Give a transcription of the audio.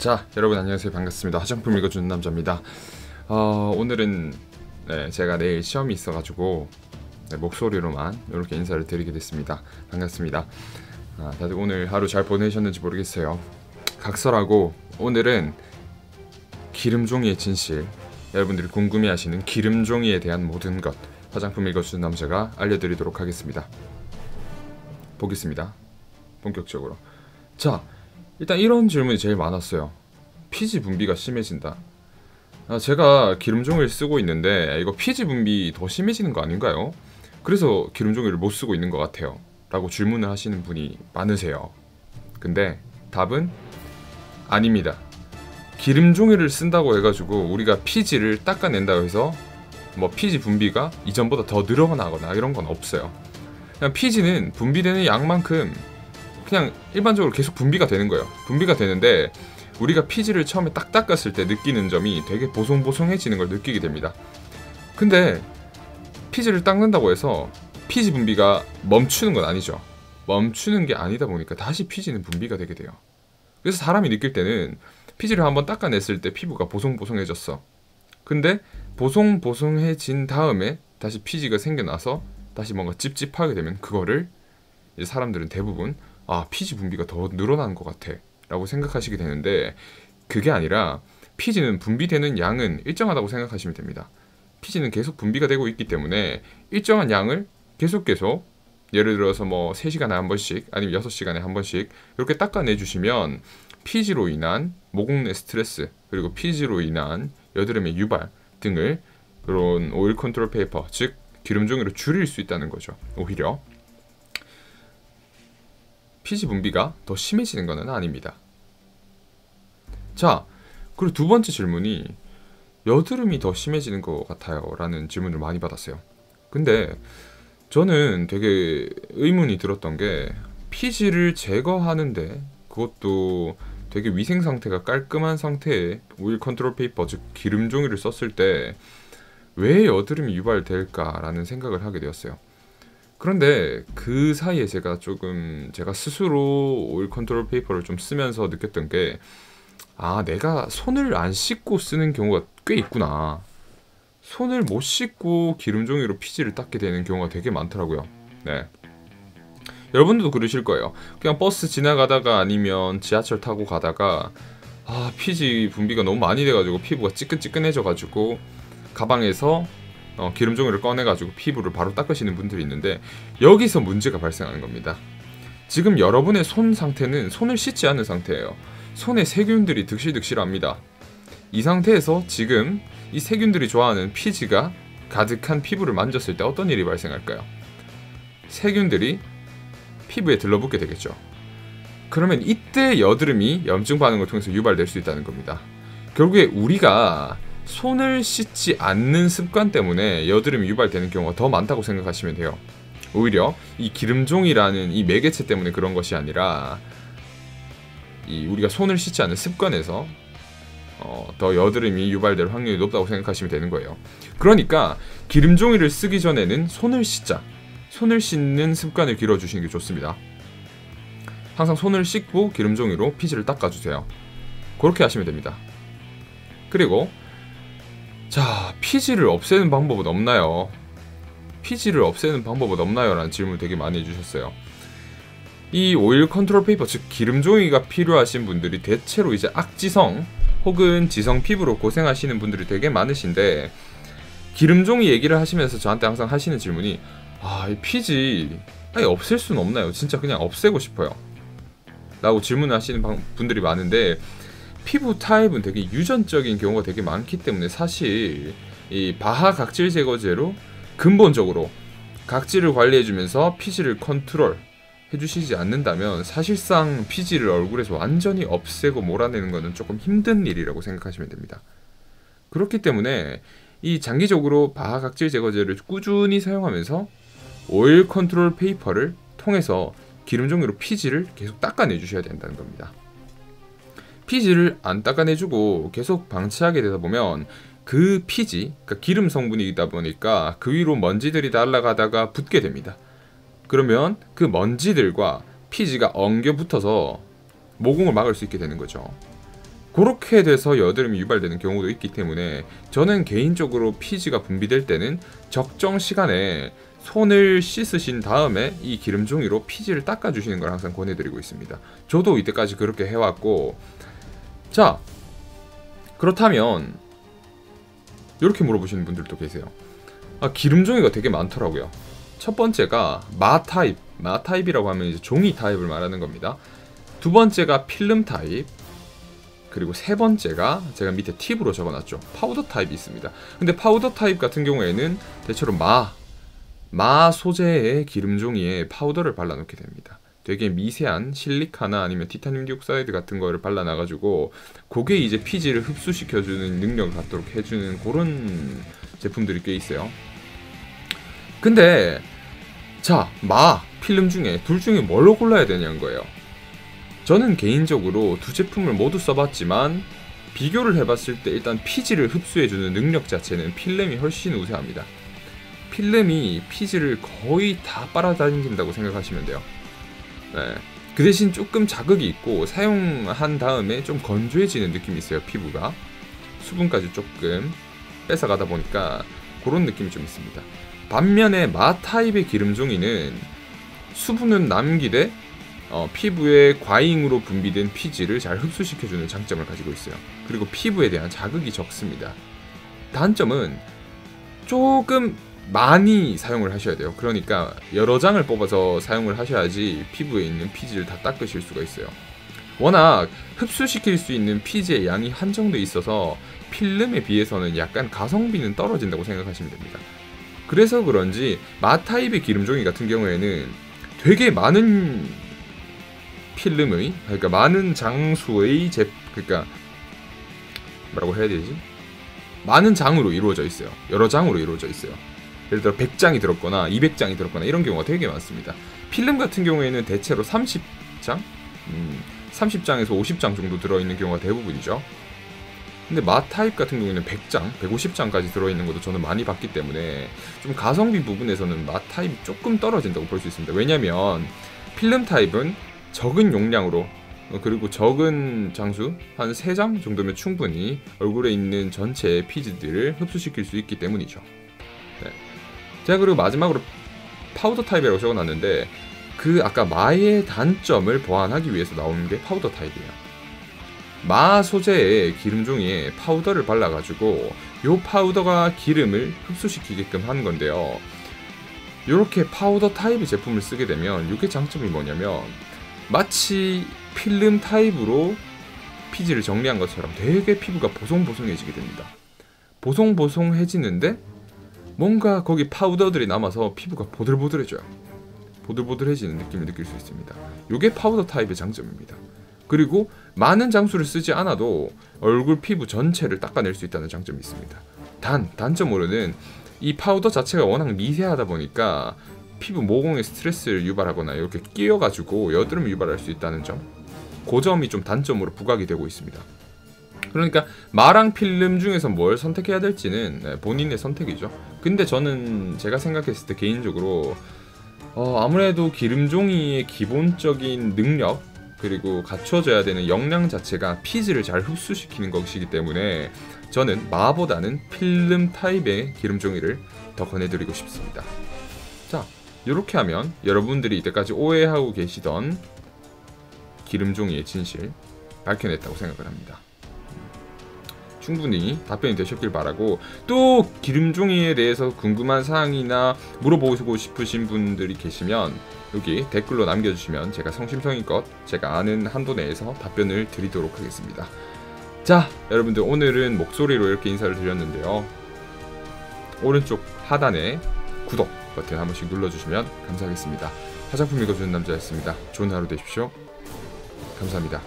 자, 여러분 안녕하세요. 반갑습니다. 화장품 읽어주는 남자입니다. 오늘은 제가 내일 시험이 있어가지고 목소리로만 이렇게 인사를 드리게 됐습니다. 반갑습니다. 다들 오늘 하루 잘 보내셨는지 모르겠어요. 각설하고 오늘은 기름종이의 진실, 여러분들이 궁금해하시는 기름종이에 대한 모든 것 화장품 읽어주는 남자가 알려드리도록 하겠습니다. 보겠습니다. 본격적으로. 자, 일단 이런 질문이 제일 많았어요. 피지 분비가 심해진다. 제가 기름종이를 쓰고 있는데 이거 피지 분비 더 심해지는 거 아닌가요? 그래서 기름종이를 못 쓰고 있는 것 같아요 라고 질문을 하시는 분이 많으세요. 근데 답은 아닙니다. 기름종이를 쓴다고 해가지고 우리가 피지를 닦아낸다고 해서 뭐 피지 분비가 이전보다 더 늘어나거나 이런 건 없어요. 그냥 피지는 분비되는 양만큼 그냥 일반적으로 계속 분비가 되는 거예요. 분비가 되는데 우리가 피지를 처음에 딱 닦았을 때 느끼는 점이 되게 보송보송해지는 걸 느끼게 됩니다. 근데 피지를 닦는다고 해서 피지 분비가 멈추는 건 아니죠. 멈추는 게 아니다 보니까 다시 피지는 분비가 되게 돼요. 그래서 사람이 느낄 때는 피지를 한번 닦아냈을 때 피부가 보송보송해졌어. 근데 보송보송해진 다음에 다시 피지가 생겨나서 다시 뭔가 찝찝하게 되면 그거를 이제 사람들은 대부분 피지 분비가 더 늘어나는 것 같아 라고 생각하시게 되는데, 그게 아니라 피지는 분비되는 양은 일정하다고 생각하시면 됩니다. 피지는 계속 분비가 되고 있기 때문에 일정한 양을 계속 예를 들어서 뭐 3시간에 한 번씩 아니면 6시간에 한 번씩 이렇게 닦아내 주시면 피지로 인한 모공 내 스트레스, 그리고 피지로 인한 여드름의 유발 등을 그런 오일 컨트롤 페이퍼, 즉 기름종이로 줄일 수 있다는 거죠. 오히려 피지 분비가 더 심해지는 것은 아닙니다. 자, 그리고 두 번째 질문이 여드름이 더 심해지는 것 같아요 라는 질문을 많이 받았어요. 근데 저는 되게 의문이 들었던 게, 피지를 제거하는데 그것도 되게 위생 상태가 깔끔한 상태의 오일 컨트롤 페이퍼, 즉 기름종이를 썼을 때 왜 여드름이 유발될까라는 생각을 하게 되었어요. 그런데 그 사이에 제가 스스로 오일 컨트롤 페이퍼를 좀 쓰면서 느꼈던 게, 내가 손을 안 씻고 쓰는 경우가 꽤 있구나. 손을 못 씻고 기름종이로 피지를 닦게 되는 경우가 되게 많더라고요. 네. 여러분들도 그러실 거예요. 그냥 버스 지나가다가 아니면 지하철 타고 가다가 피지 분비가 너무 많이 돼가지고 피부가 찌끈찌끈해져가지고 가방에서 기름종이를 꺼내가지고 피부를 바로 닦으시는 분들이 있는데, 여기서 문제가 발생하는 겁니다. 지금 여러분의 손 상태는 손을 씻지 않은 상태예요. 손에 세균들이 득실득실합니다. 이 상태에서 지금 이 세균들이 좋아하는 피지가 가득한 피부를 만졌을 때 어떤 일이 발생할까요? 세균들이 피부에 들러붙게 되겠죠. 그러면 이때 여드름이 염증 반응을 통해서 유발될 수 있다는 겁니다. 결국에 우리가 손을 씻지 않는 습관 때문에 여드름이 유발되는 경우가 더 많다고 생각하시면 돼요. 오히려 이 기름종이라는 이 매개체 때문에 그런 것이 아니라 우리가 손을 씻지 않는 습관에서 더 여드름이 유발될 확률이 높다고 생각하시면 되는 거예요. 그러니까 기름종이를 쓰기 전에는 손을 씻는 습관을 길러주시는 게 좋습니다. 항상 손을 씻고 기름종이로 피지를 닦아주세요. 그렇게 하시면 됩니다. 그리고 피지를 없애는 방법은 없나요? 피지를 없애는 방법은 없나요? 라는 질문을 되게 많이 해주셨어요. 이 오일 컨트롤 페이퍼, 즉 기름종이가 필요하신 분들이 대체로 이제 악지성 혹은 지성 피부로 고생하시는 분들이 되게 많으신데, 기름종이 얘기를 하시면서 저한테 항상 하시는 질문이 이 피지 아예 없앨 수는 없나요? 진짜 그냥 없애고 싶어요 라고 질문을 하시는 분들이 많은데, 피부 타입은 되게 유전적인 경우가 되게 많기 때문에 사실 이 바하 각질 제거제로 근본적으로 각질을 관리해주면서 피지를 컨트롤 해주시지 않는다면 사실상 피지를 얼굴에서 완전히 없애고 몰아내는 것은 조금 힘든 일이라고 생각하시면 됩니다. 그렇기 때문에 이 장기적으로 바하 각질 제거제를 꾸준히 사용하면서 오일 컨트롤 페이퍼를 통해서 기름종이로 피지를 계속 닦아내 주셔야 된다는 겁니다. 피지를 안 닦아내주고 계속 방치하게 되다 보면 그 피지, 그러니까 기름 성분이다 보니까 그 위로 먼지들이 날아가다가 붙게 됩니다. 그러면 그 먼지들과 피지가 엉겨 붙어서 모공을 막을 수 있게 되는 거죠. 그렇게 돼서 여드름이 유발되는 경우도 있기 때문에 저는 개인적으로 피지가 분비될 때는 적정 시간에 손을 씻으신 다음에 이 기름종이로 피지를 닦아주시는 걸 항상 권해드리고 있습니다. 저도 이때까지 그렇게 해왔고, 자, 그렇다면 이렇게 물어보시는 분들도 계세요. 기름종이가 되게 많더라고요. 첫 번째가 마타입, 마타입이라고 하면 이제 종이 타입을 말하는 겁니다. 두 번째가 필름 타입, 그리고 세 번째가 제가 밑에 팁으로 적어놨죠. 파우더 타입이 있습니다. 근데 파우더 타입 같은 경우에는 대체로 마 소재의 기름종이에 파우더를 발라놓게 됩니다. 되게 미세한 실리카나 아니면 티타늄 디옥사이드 같은 거를 발라놔가지고 그게 이제 피지를 흡수시켜주는 능력을 갖도록 해주는 그런 제품들이 꽤 있어요. 근데 자, 필름 중에 둘 중에 뭘로 골라야 되냐는 거예요. 저는 개인적으로 두 제품을 모두 써봤지만 비교를 해봤을 때 일단 피지를 흡수해주는 능력 자체는 필름이 훨씬 우세합니다. 필름이 피지를 거의 다 빨아당긴다고 생각하시면 돼요. 네. 그 대신 조금 자극이 있고 사용한 다음에 좀 건조해지는 느낌이 있어요. 피부가 수분까지 조금 뺏어가다 보니까 그런 느낌이 좀 있습니다. 반면에 마 타입의 기름종이는 수분은 남기되 피부에 과잉으로 분비된 피지를 잘 흡수시켜주는 장점을 가지고 있어요. 그리고 피부에 대한 자극이 적습니다. 단점은 조금 많이 사용을 하셔야 돼요. 그러니까 여러 장을 뽑아서 사용을 하셔야지 피부에 있는 피지를 다 닦으실 수가 있어요. 워낙 흡수시킬 수 있는 피지의 양이 한정돼 있어서 필름에 비해서는 약간 가성비는 떨어진다고 생각하시면 됩니다. 그래서 그런지 마 타입의 기름종이 같은 경우에는 되게 많은 필름의, 그러니까 많은 장수의 그러니까 뭐라고 해야 되지? 많은 장으로 이루어져 있어요. 여러 장으로 이루어져 있어요. 예를 들어 100장이 들었거나 200장이 들었거나 이런 경우가 되게 많습니다. 필름 같은 경우에는 대체로 30장? 30장에서 50장 정도 들어있는 경우가 대부분이죠. 근데 마 타입 같은 경우에는 100장, 150장까지 들어있는 것도 저는 많이 봤기 때문에 좀 가성비 부분에서는 마 타입이 조금 떨어진다고 볼 수 있습니다. 왜냐면 필름 타입은 적은 용량으로 그리고 적은 장수 한 3장 정도면 충분히 얼굴에 있는 전체 피지들을 흡수시킬 수 있기 때문이죠. 네. 제가 그리고 마지막으로 파우더 타입이라고 적어놨는데 그 아까 마의 단점을 보완하기 위해서 나오는 게 파우더 타입이에요. 마 소재의 기름종이에 파우더를 발라가지고 요 파우더가 기름을 흡수시키게끔 하는 건데요. 이렇게 파우더 타입의 제품을 쓰게 되면 이게 장점이 뭐냐면 마치 필름 타입으로 피지를 정리한 것처럼 되게 피부가 보송보송해지게 됩니다. 보송보송해지는데 뭔가 거기 파우더들이 남아서 피부가 보들보들해져요. 보들보들해지는 느낌을 느낄 수 있습니다. 이게 파우더 타입의 장점입니다. 그리고 많은 장수를 쓰지 않아도 얼굴 피부 전체를 닦아낼 수 있다는 장점이 있습니다. 단점으로는 이 파우더 자체가 워낙 미세하다 보니까 피부 모공에 스트레스를 유발하거나 이렇게 끼어가지고 여드름을 유발할 수 있다는 점, 그 점이 좀 단점으로 부각이 되고 있습니다. 그러니까 마랑 필름 중에서 뭘 선택해야 될지는 본인의 선택이죠. 근데 저는 제가 생각했을 때 개인적으로 아무래도 기름종이의 기본적인 능력 그리고 갖춰져야 되는 역량 자체가 피지를 잘 흡수시키는 것이기 때문에 저는 마보다는 필름 타입의 기름종이를 더 권해드리고 싶습니다. 자, 이렇게 하면 여러분들이 이때까지 오해하고 계시던 기름종이의 진실 밝혀냈다고 생각을 합니다. 충분히 답변이 되셨길 바라고, 또 기름종이에 대해서 궁금한 사항이나 물어보고 싶으신 분들이 계시면 여기 댓글로 남겨주시면 제가 성심성의껏 제가 아는 한도 내에서 답변을 드리도록 하겠습니다. 자, 여러분들 오늘은 목소리로 이렇게 인사를 드렸는데요. 오른쪽 하단에 구독 버튼 한 번씩 눌러주시면 감사하겠습니다. 화장품 읽어주는 남자였습니다. 좋은 하루 되십시오. 감사합니다.